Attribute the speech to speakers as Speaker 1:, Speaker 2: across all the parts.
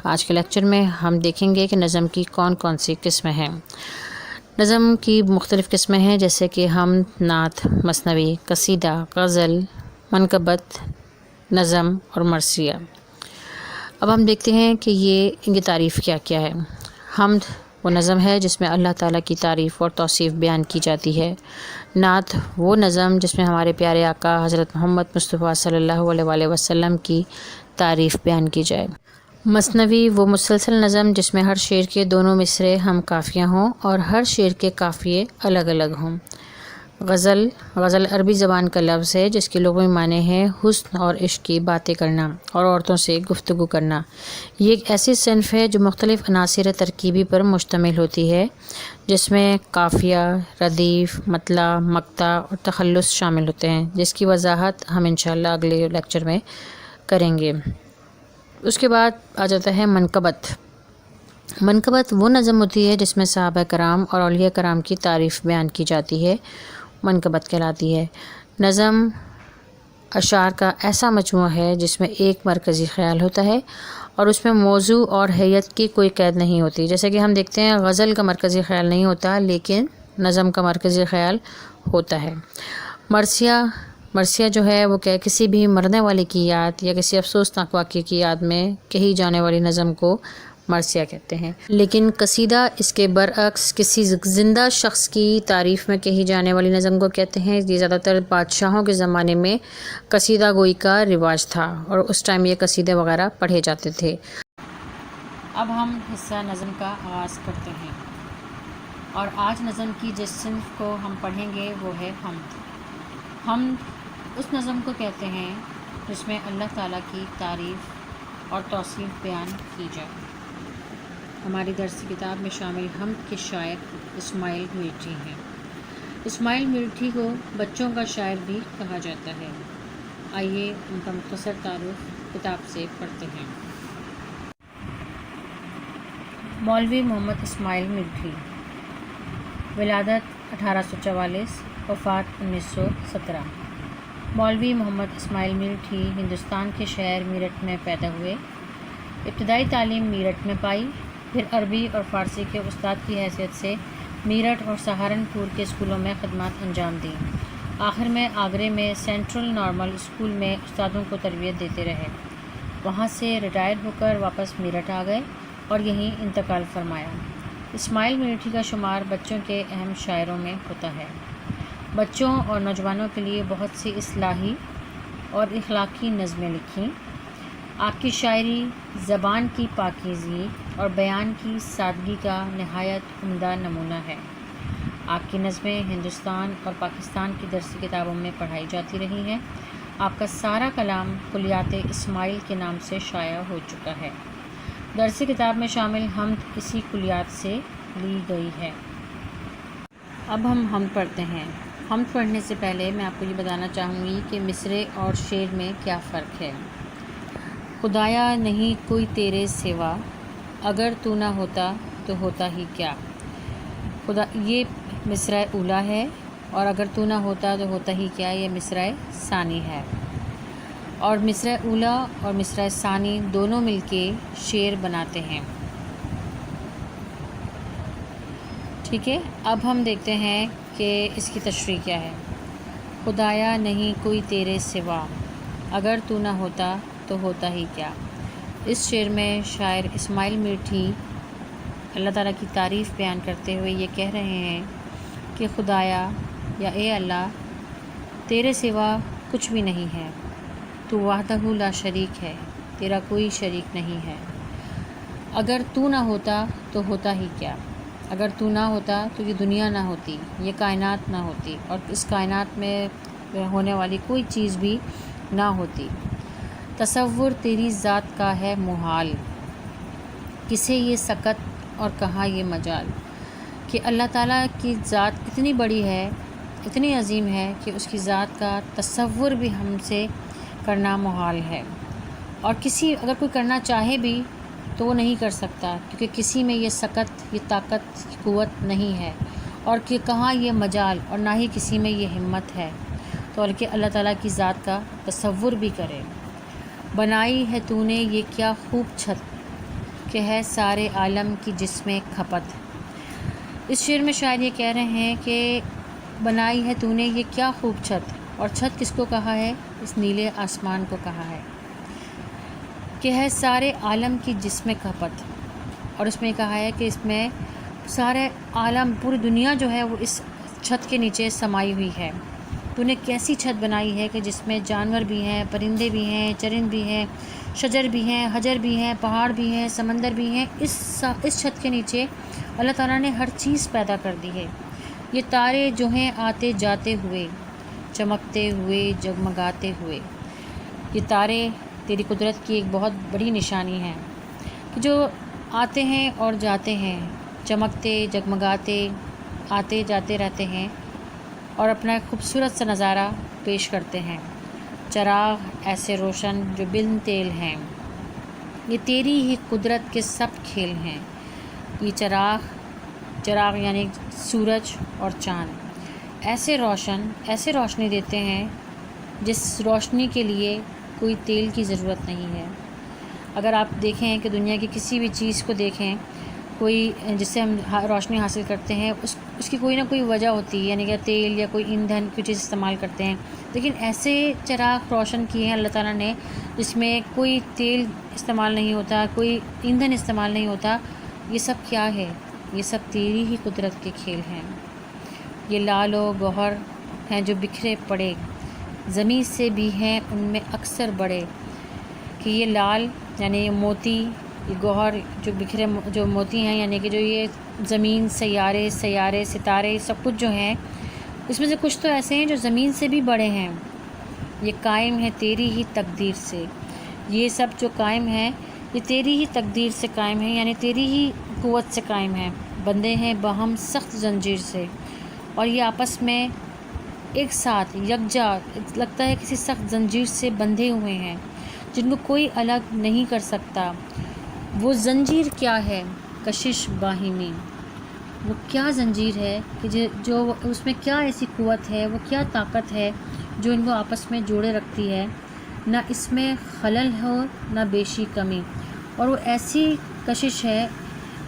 Speaker 1: آج کے لیکچر میں ہم دیکھیں گے کہ نظم کی کون کون سی قسمیں ہیں۔ نظم کی مختلف قسمیں ہیں جیسے کہ حمد، نعت، مثنوی، قصیدہ، غزل، منقبت، نظم اور مرثیہ۔ اب ہم دیکھتے ہیں کہ ان کی تعریف کیا کیا ہے۔ حمد وہ نظم ہے جس میں اللہ تعالیٰ کی تعریف اور توصیف بیان کی جاتی ہے۔ نعت وہ نظم جس میں ہمارے پیارے آقا حضرت محمد مصطفیٰ صلی اللہ علیہ وآلہ وسلم کی تعریف بیان کی جائے۔ مثنوی وہ مسلسل نظم جس میں ہر شعر کے دونوں مصرے ہم قافیہ ہوں اور ہر شعر کے قافیے الگ الگ ہوں۔ غزل عربی زبان کا لفظ ہے جس کے لغوی معنی ہے حسن اور عشق کی باتیں کرنا اور عورتوں سے گفتگو کرنا۔ یہ ایک ایسی صنف ہے جو مختلف عناصر ترکیبی پر مشتمل ہوتی ہے جس میں قافیہ، ردیف، مطلع، مقطع اور تخلص شامل ہوتے ہیں، جس کی وضاحت ہم انشاءاللہ اگلے لیکچر میں کریں گے۔ اس کے بعد آ جاتا ہے منقبت۔ منقبت وہ نظم ہوتی ہے جس میں صحابہ کرام اور اولیاء کرام کی تعریف بیان کی جاتی ہے، منقبت کہلاتی ہے۔ نظم اشعار کا ایسا مجموعہ ہے جس میں ایک مرکزی خیال ہوتا ہے اور اس میں موضوع اور حیت کی کوئی قید نہیں ہوتی۔ جیسے کہ ہم دیکھتے ہیں غزل کا مرکزی خیال نہیں ہوتا لیکن نظم کا مرکزی خیال ہوتا ہے۔ مرثیہ جو ہے وہ کسی بھی مرنے والے کی یاد یا کسی افسوسناک واقعے کی یاد میں کہی جانے والی نظم کو مرثیہ کہتے ہیں۔ لیکن قصیدہ اس کے برعکس کسی زندہ شخص کی تعریف میں کہی جانے والی نظم کو کہتے ہیں۔ یہ زیادہ تر بادشاہوں کے زمانے میں قصیدہ گوئی کا رواج تھا اور اس ٹائم یہ قصیدے وغیرہ پڑھے جاتے تھے۔ اب ہم حصہ نظم کا آغاز کرتے ہیں اور آج نظم کی جس صنف کو ہم پڑھیں گے وہ ہے حمد۔ حمد اس نظم کو کہتے ہیں جس میں اللہ تعالیٰ کی تعریف اور توصیف بیان کی جائے۔ ہماری درسی کتاب میں شامل حمد کے شاعر اسماعیل میرٹھی ہیں۔ اسماعیل میرٹھی کو بچوں کا شاعر بھی کہا جاتا ہے۔ آئیے ان کا مختصر تعارف کتاب سے پڑھتے ہیں۔ مولوی محمد اسماعیل میرٹھی، ولادت 1844، وفات 1917۔ مولوی محمد اسماعیل میرٹھی ہندوستان کے شہر میرٹھ میں پیدا ہوئے۔ ابتدائی تعلیم میرٹھ میں پائی، پھر عربی اور فارسی کے استاد کی حیثیت سے میرٹھ اور سہارنپور کے اسکولوں میں خدمات انجام دیں۔ آخر میں آگرے میں سینٹرل نارمل اسکول میں استادوں کو تربیت دیتے رہے۔ وہاں سے ریٹائر ہو کر واپس میرٹھ آ گئے اور یہیں انتقال فرمایا۔ اسماعیل میرٹھی کا شمار بچوں کے اہم شاعروں میں ہوتا ہے۔ بچوں اور نوجوانوں کے لیے بہت سی اصلاحی اور اخلاقی نظمیں لکھیں۔ آپ کی شاعری زبان کی پاکیزگی اور بیان کی سادگی کا نہایت عمدہ نمونہ ہے۔ آپ کی نظمیں ہندوستان اور پاکستان کی درسی کتابوں میں پڑھائی جاتی رہی ہیں۔ آپ کا سارا کلام کلیات اسماعیل کے نام سے شائع ہو چکا ہے۔ درسی کتاب میں شامل حمد اسی کلیات سے لی گئی ہے۔ اب ہم حمد پڑھتے ہیں۔ حمد پڑھنے سے پہلے میں آپ کو یہ بتانا چاہوں گی کہ مصرے اور شعر میں کیا فرق ہے۔ خدایا نہیں کوئی تیرے سوا، اگر تو نہ ہوتا تو ہوتا ہی کیا۔ یہ مصرع اولیٰ ہے اور اگر تو نہ ہوتا تو ہوتا ہی کیا یہ مصرع ثانی ہے، اور مصرع اولیٰ اور مصرع ثانی دونوں مل کے شعر بناتے ہیں۔ ٹھیک ہے، اب ہم دیکھتے ہیں کہ اس کی تشریح کیا ہے۔ خدایا نہیں کوئی تیرے سوا، اگر تو نہ ہوتا تو ہوتا ہی کیا۔ اس شعر میں شاعر اسماعیل میرٹھی اللہ تعالیٰ کی تعریف بیان کرتے ہوئے یہ کہہ رہے ہیں کہ خدایا یا اے اللہ، تیرے سوا کچھ بھی نہیں ہے، تو وحدہ لا شریک ہے، تیرا کوئی شریک نہیں ہے۔ اگر تو نہ ہوتا تو ہوتا ہی کیا۔ اگر تو نہ ہوتا تو یہ دنیا نہ ہوتی، یہ کائنات نہ ہوتی اور اس کائنات میں ہونے والی کوئی چیز بھی نہ ہوتی۔ تصور تیری ذات کا ہے محال، کسے یہ سکت اور کہاں یہ مجال۔ کہ اللہ تعالیٰ کی ذات کتنی بڑی ہے، اتنی عظیم ہے کہ اس کی ذات کا تصور بھی ہم سے کرنا محال ہے، اور اگر کوئی کرنا چاہے بھی تو وہ نہیں کر سکتا، کیونکہ کسی میں یہ سکت، یہ طاقت، قوت نہیں ہے، اور کہ کہاں یہ مجال، اور نہ ہی کسی میں یہ ہمت ہے تو بلکہ اللہ تعالیٰ کی ذات کا تصور بھی کرے۔ بنائی ہے تو نے یہ کیا خوب چھت، کہ ہے سارے عالم کی جسم کھپت۔ اس شعر میں شاعر یہ کہہ رہے ہیں کہ بنائی ہے تو نے یہ کیا خوب چھت، اور چھت کس کو کہا ہے؟ اس نیلے آسمان کو کہا ہے کہ ہے سارے عالم کی جسم کھپت، اور اس میں کہا ہے کہ اس میں سارے عالم، پوری دنیا جو ہے وہ اس چھت کے نیچے سمائی ہوئی ہے۔ تو نے کیسی چھت بنائی ہے کہ جس میں جانور بھی ہیں، پرندے بھی ہیں، چرند بھی ہیں، شجر بھی ہیں، حجر بھی ہیں، پہاڑ بھی ہیں، سمندر بھی ہیں۔ اس چھت کے نیچے اللہ تعالیٰ نے ہر چیز پیدا کر دی ہے۔ یہ تارے جو ہیں آتے جاتے ہوئے، چمکتے ہوئے، جگمگاتے ہوئے، یہ تارے تیری قدرت کی ایک بہت بڑی نشانی ہے کہ جو آتے ہیں اور جاتے ہیں، چمکتے جگمگاتے آتے جاتے رہتے ہیں اور اپنا ایک خوبصورت سا نظارہ پیش کرتے ہیں۔ چراغ ایسے روشن جو بن تیل ہیں، یہ تیری ہی قدرت کے سب کھیل ہیں۔ یہ چراغ یعنی سورج اور چاند ایسے روشنی دیتے ہیں جس روشنی کے لیے کوئی تیل کی ضرورت نہیں ہے۔ اگر آپ دیکھیں کہ دنیا کی کسی بھی چیز کو دیکھیں، کوئی جس سے ہم روشنی حاصل کرتے ہیں، اس کی کوئی نہ کوئی وجہ ہوتی ہے، یعنی کہ تیل یا کوئی ایندھن کوئی چیز استعمال کرتے ہیں، لیکن ایسے چراغ روشن کیے ہیں اللہ تعالیٰ نے جس میں کوئی تیل استعمال نہیں ہوتا، کوئی ایندھن استعمال نہیں ہوتا۔ یہ سب کیا ہے؟ یہ سب تیری ہی قدرت کے کھیل ہیں۔ یہ لال و گوہر ہیں جو بکھرے پڑے، زمین سے بھی ہیں ان میں اکثر بڑے، کہ یہ لال یعنی موتی، یہ گوہر جو موتی ہیں، یعنی کہ جو یہ زمین، سیارے، ستارے، سب کچھ جو ہیں، اس میں سے کچھ تو ایسے ہیں جو زمین سے بھی بڑے ہیں۔ یہ قائم ہے تیری ہی تقدیر سے، یہ سب جو قائم ہیں یہ تیری ہی تقدیر سے قائم ہیں، یعنی تیری ہی قوت سے قائم ہیں۔ بندے ہیں باہم سخت زنجیر سے، اور یہ آپس میں ایک ساتھ یکجا لگتا ہے کسی سخت زنجیر سے بندھے ہوئے ہیں جن کو کوئی الگ نہیں کر سکتا۔ وہ زنجیر کیا ہے؟ کشش باہمی، وہ کیا زنجیر ہے کہ جو اس میں کیا ایسی قوت ہے، وہ کیا طاقت ہے جو ان کو آپس میں جوڑے رکھتی ہے؟ نہ اس میں خلل ہو نہ بیشی کمی، اور وہ ایسی کشش ہے،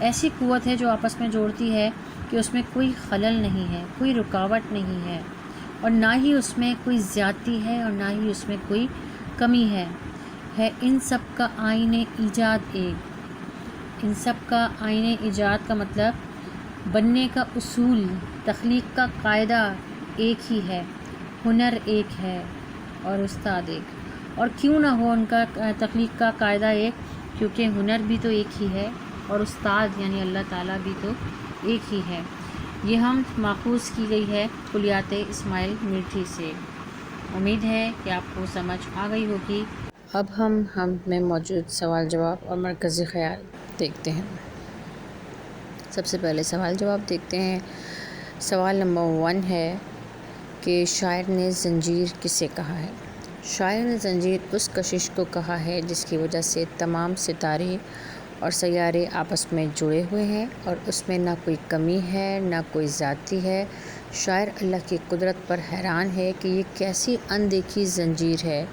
Speaker 1: ایسی قوت ہے جو آپس میں جوڑتی ہے کہ اس میں کوئی خلل نہیں ہے، کوئی رکاوٹ نہیں ہے، اور نہ ہی اس میں کوئی زیادتی ہے اور نہ ہی اس میں کوئی کمی ہے ان سب کا آئین ایجاد ایک۔ ان سب کا آئین ایجاد کا مطلب بننے کا اصول، تخلیق کا قاعدہ ایک ہی ہے، ہنر ایک ہے اور استاد ایک۔ اور کیوں نہ ہو ان کا تخلیق کا قاعدہ ایک؟ کیونکہ ہنر بھی تو ایک ہی ہے اور استاد یعنی اللہ تعالیٰ بھی تو ایک ہی ہے۔ یہ ہم ماخوذ کی گئی ہے کلیات اسماعیل میٹھی سے۔ امید ہے کہ آپ کو سمجھ آ گئی ہوگی۔ اب ہم میں موجود سوال جواب اور مرکزی خیال دیکھتے ہیں۔ سب سے پہلے سوال جواب دیکھتے ہیں۔ سوال نمبر 1 ہے کہ شاعر نے زنجیر کسے کہا ہے؟ شاعر نے زنجیر اس کشش کو کہا ہے جس کی وجہ سے تمام ستارے اور سیارے آپس میں جڑے ہوئے ہیں اور اس میں نہ کوئی کمی ہے نہ کوئی زیادتی ہے۔ شاعر اللہ کی قدرت پر حیران ہے کہ یہ کیسی اندیکھی زنجیر ہے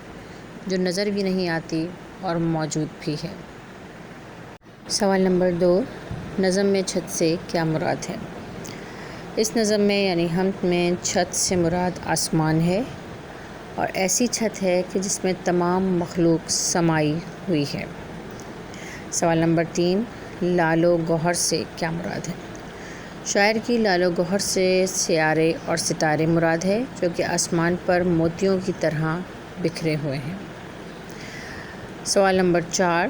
Speaker 1: جو نظر بھی نہیں آتی اور موجود بھی ہے۔ سوال نمبر 2، نظم میں چھت سے کیا مراد ہے؟ اس نظم میں یعنی حمد میں چھت سے مراد آسمان ہے، اور ایسی چھت ہے کہ جس میں تمام مخلوق سمائی ہوئی ہے۔ سوال نمبر 3، لال و گوہر سے کیا مراد ہے؟ شاعر کی لال و گوہر سے سیارے اور ستارے مراد ہے جو کہ آسمان پر موتیوں کی طرح بکھرے ہوئے ہیں۔ سوال نمبر 4،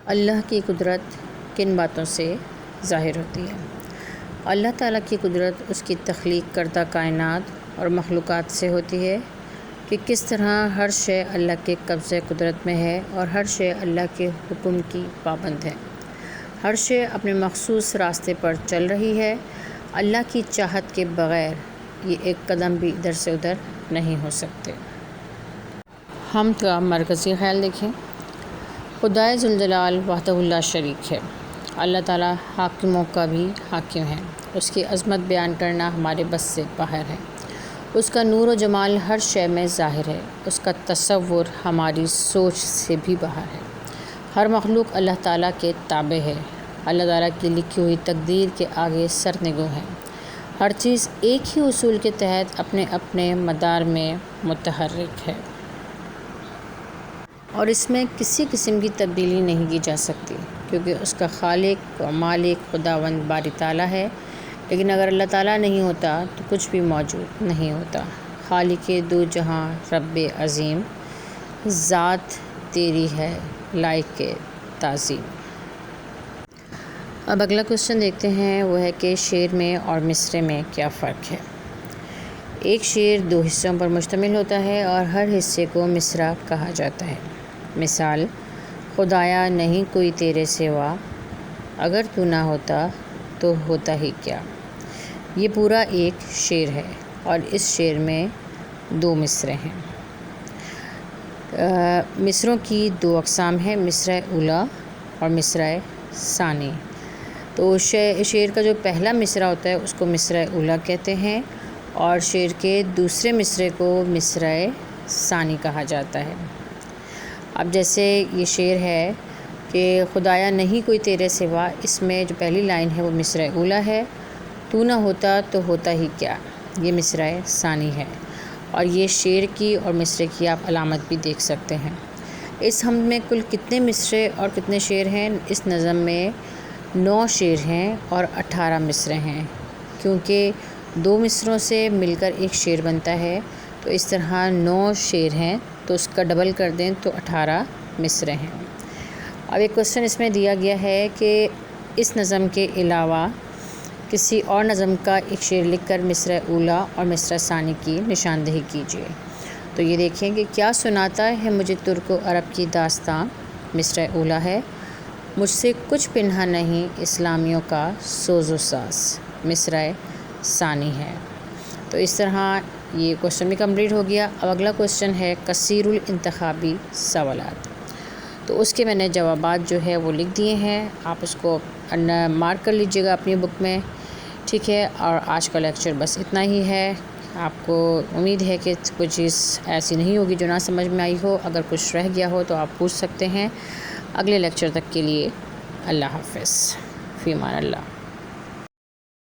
Speaker 1: اللہ کی قدرت کن باتوں سے ظاہر ہوتی ہے؟ اللہ تعالیٰ کی قدرت اس کی تخلیق کردہ کائنات اور مخلوقات سے ہوتی ہے کہ کس طرح ہر شے اللہ کے قبضہ قدرت میں ہے اور ہر شے اللہ کے حکم کی پابند ہے۔ ہر شے اپنے مخصوص راستے پر چل رہی ہے۔ اللہ کی چاہت کے بغیر یہ ایک قدم بھی ادھر سے ادھر نہیں ہو سکتے۔ ہم کا مرکزی خیال دیکھیں۔ خدائے ذوالجلال وحدہ لا شریک ہے۔ اللہ تعالیٰ حاکموں کا بھی حاکم ہے۔ اس کی عظمت بیان کرنا ہمارے بس سے باہر ہے۔ اس کا نور و جمال ہر شے میں ظاہر ہے۔ اس کا تصور ہماری سوچ سے بھی باہر ہے۔ ہر مخلوق اللہ تعالیٰ کے تابع ہے، اللہ تعالیٰ کی لکھی ہوئی تقدیر کے آگے سرنگوں ہے۔ ہر چیز ایک ہی اصول کے تحت اپنے اپنے مدار میں متحرک ہے اور اس میں کسی قسم کی تبدیلی نہیں کی جا سکتی، کیونکہ اس کا خالق و مالک خداوند باری تعالیٰ ہے۔ لیکن اگر اللہ تعالیٰ نہیں ہوتا تو کچھ بھی موجود نہیں ہوتا۔ خالق دو جہاں رب عظیم، ذات تیری ہے لائق تعظیم۔ اب اگلا کوشچن دیکھتے ہیں، وہ ہے کہ شعر میں اور مصرعے میں کیا فرق ہے۔ ایک شعر 2 حصوں پر مشتمل ہوتا ہے اور ہر حصے کو مصرعہ کہا جاتا ہے۔ مثال: خدایا نہیں کوئی تیرے سوا، اگر تو نہ ہوتا تو ہوتا ہی کیا۔ یہ پورا ایک شعر ہے اور اس شعر میں 2 مصرعے ہیں۔ مصرعوں کی 2 اقسام ہیں، مصرع اولیٰ اور مصرع ثانی۔ تو شعر کا جو پہلا مصرعہ ہوتا ہے اس کو مصرع اولیٰ کہتے ہیں اور شعر کے دوسرے مصرعے کو مصرع ثانی کہا جاتا ہے۔ اب جیسے یہ شعر ہے کہ خدایا نہیں کوئی تیرے سوا، اس میں جو پہلی لائن ہے وہ مصرع اولیٰ ہے، تو نہ ہوتا تو ہوتا ہی کیا، یہ مصرع ثانی ہے۔ اور یہ شعر کی اور مصرعے کی آپ علامت بھی دیکھ سکتے ہیں۔ اس حمد میں کل کتنے مصرعے اور کتنے شعر ہیں؟ اس نظم میں 9 شعر ہیں اور 18 مصرعے ہیں، کیونکہ 2 مصرعوں سے مل کر ایک شعر بنتا ہے، تو اس طرح 9 شعر ہیں، تو اس کا ڈبل کر دیں تو 18 مصرعے ہیں۔ اب ایک کوشچن اس میں دیا گیا ہے کہ اس نظم کے علاوہ کسی اور نظم کا ایک شعر لکھ کر مصرع اولیٰ اور مصرع ثانی کی نشاندہی کیجیے۔ تو یہ دیکھیں کہ کیا سناتا ہے مجھے ترک و عرب کی داستاں، مصرع اولیٰ ہے۔ مجھ سے کچھ پنہا نہیں اسلامیوں کا سوز و ساز، مصرع ثانی ہے۔ تو اس طرح یہ کوشچن بھی کمپلیٹ ہو گیا۔ اب اگلا کوشچن ہے کثیر الانتخابی سوالات، تو اس کے میں نے جوابات جو ہے وہ لکھ دیے ہیں، آپ اس کو مارک کر لیجیے گا اپنی بک میں، ٹھیک ہے۔ اور آج کا لیکچر بس اتنا ہی ہے۔ آپ کو امید ہے کہ کوئی چیز ایسی نہیں ہوگی جو نہ سمجھ میں آئی ہو، اگر کچھ رہ گیا ہو تو آپ پوچھ سکتے ہیں۔ اگلے لیکچر تک کے لیے اللہ حافظ، فی امان اللہ۔